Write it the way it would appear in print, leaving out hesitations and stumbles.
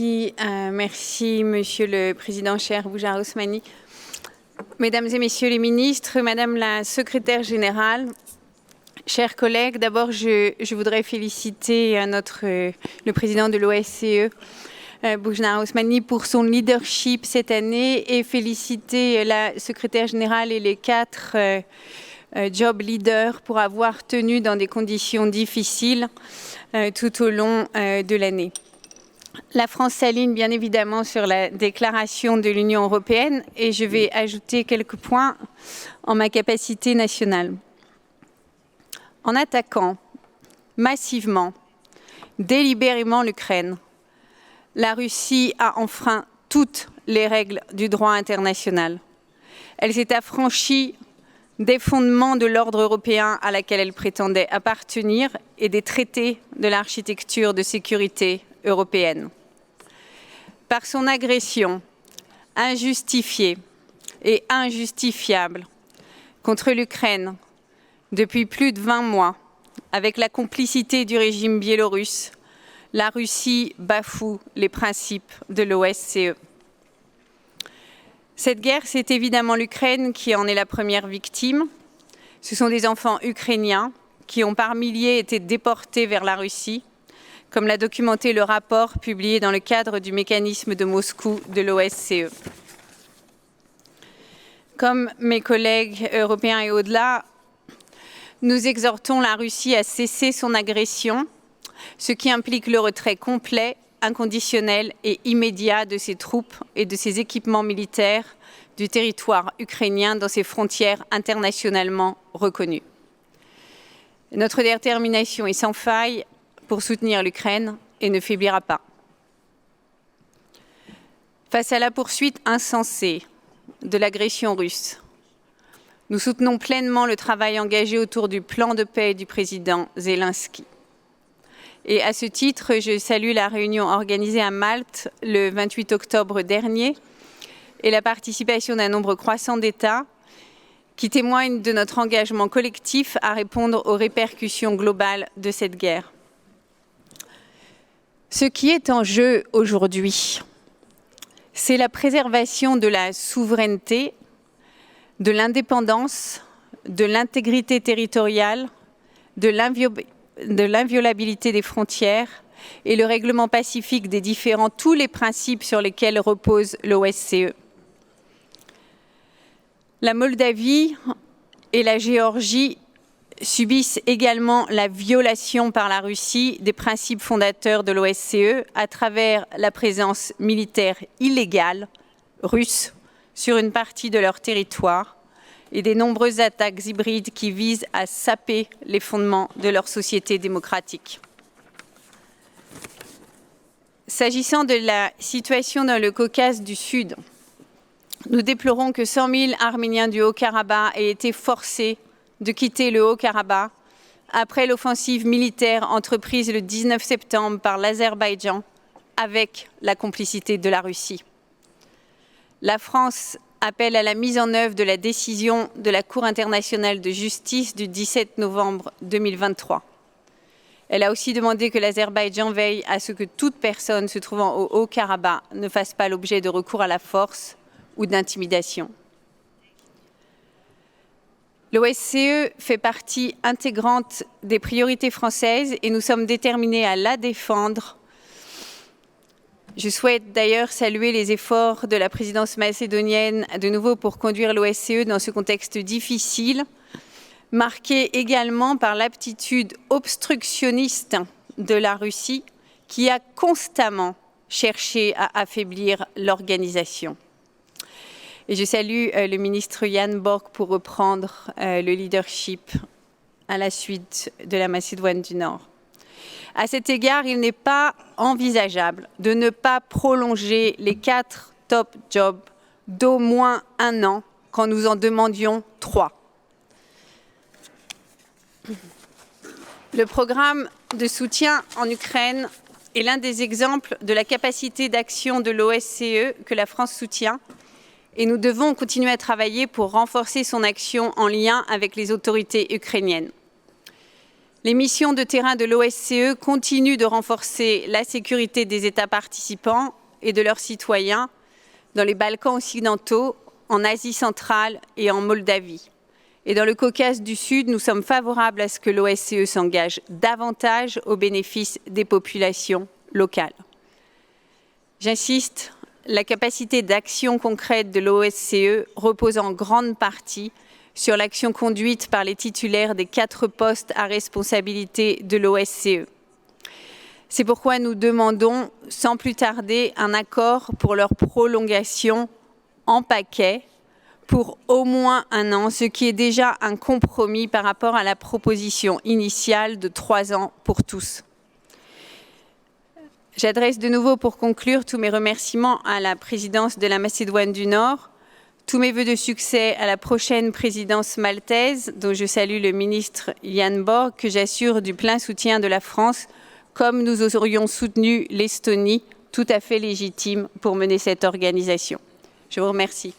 Merci, Monsieur le Président, cher Boujar Osmani. Mesdames et Messieurs les ministres, Madame la Secrétaire générale, chers collègues, d'abord je voudrais féliciter le Président de l'OSCE, Boujar Osmani, pour son leadership cette année et féliciter la Secrétaire générale et les 4 job leaders pour avoir tenu dans des conditions difficiles tout au long de l'année. La France s'aligne bien évidemment sur la déclaration de l'Union européenne et je vais ajouter quelques points en ma capacité nationale. En attaquant massivement, délibérément l'Ukraine, la Russie a enfreint toutes les règles du droit international. Elle s'est affranchie des fondements de l'ordre européen à laquelle elle prétendait appartenir et des traités de l'architecture de sécurité européenne. Par son agression injustifiée et injustifiable contre l'Ukraine depuis plus de 20 mois, avec la complicité du régime biélorusse, la Russie bafoue les principes de l'OSCE. Cette guerre, c'est évidemment l'Ukraine qui en est la première victime. Ce sont des enfants ukrainiens qui ont par milliers été déportés vers la Russie, comme l'a documenté le rapport publié dans le cadre du mécanisme de Moscou de l'OSCE. Comme mes collègues européens et au-delà, nous exhortons la Russie à cesser son agression, ce qui implique le retrait complet, inconditionnel et immédiat de ses troupes et de ses équipements militaires du territoire ukrainien dans ses frontières internationalement reconnues. Notre détermination est sans faille pour soutenir l'Ukraine et ne faiblira pas. Face à la poursuite insensée de l'agression russe, nous soutenons pleinement le travail engagé autour du plan de paix du président Zelensky. Et à ce titre, je salue la réunion organisée à Malte le 28 octobre dernier et la participation d'un nombre croissant d'États qui témoignent de notre engagement collectif à répondre aux répercussions globales de cette guerre. Ce qui est en jeu aujourd'hui, c'est la préservation de la souveraineté, de l'indépendance, de l'intégrité territoriale, de l'inviolabilité des frontières et le règlement pacifique des tous les principes sur lesquels repose l'OSCE. La Moldavie et la Géorgie subissent également la violation par la Russie des principes fondateurs de l'OSCE à travers la présence militaire illégale russe sur une partie de leur territoire et des nombreuses attaques hybrides qui visent à saper les fondements de leur société démocratique. S'agissant de la situation dans le Caucase du Sud, nous déplorons que 100 000 Arméniens du Haut-Karabakh aient été forcés de quitter le Haut-Karabakh après l'offensive militaire entreprise le 19 septembre par l'Azerbaïdjan avec la complicité de la Russie. La France appelle à la mise en œuvre de la décision de la Cour internationale de justice du 17 novembre 2023. Elle a aussi demandé que l'Azerbaïdjan veille à ce que toute personne se trouvant au Haut-Karabakh ne fasse pas l'objet de recours à la force ou d'intimidation. L'OSCE fait partie intégrante des priorités françaises et nous sommes déterminés à la défendre. Je souhaite d'ailleurs saluer les efforts de la présidence macédonienne de nouveau pour conduire l'OSCE dans ce contexte difficile, marqué également par l'aptitude obstructionniste de la Russie qui a constamment cherché à affaiblir l'organisation. Et je salue le ministre Jan Borg pour reprendre le leadership à la suite de la Macédoine du Nord. À cet égard, il n'est pas envisageable de ne pas prolonger les 4 top jobs d'au moins 1 an quand nous en demandions 3. Le programme de soutien en Ukraine est l'un des exemples de la capacité d'action de l'OSCE que la France soutient et nous devons continuer à travailler pour renforcer son action en lien avec les autorités ukrainiennes. Les missions de terrain de l'OSCE continuent de renforcer la sécurité des États participants et de leurs citoyens dans les Balkans occidentaux, en Asie centrale et en Moldavie. Et dans le Caucase du Sud, nous sommes favorables à ce que l'OSCE s'engage davantage au bénéfice des populations locales. J'insiste, la capacité d'action concrète de l'OSCE repose en grande partie sur l'action conduite par les titulaires des 4 postes à responsabilité de l'OSCE. C'est pourquoi nous demandons sans plus tarder un accord pour leur prolongation en paquet pour au moins 1 an, ce qui est déjà un compromis par rapport à la proposition initiale de 3 ans pour tous. J'adresse de nouveau pour conclure tous mes remerciements à la présidence de la Macédoine du Nord, tous mes vœux de succès à la prochaine présidence maltaise, dont je salue le ministre Jan Borg, que j'assure du plein soutien de la France, comme nous aurions soutenu l'Estonie, tout à fait légitime pour mener cette organisation. Je vous remercie.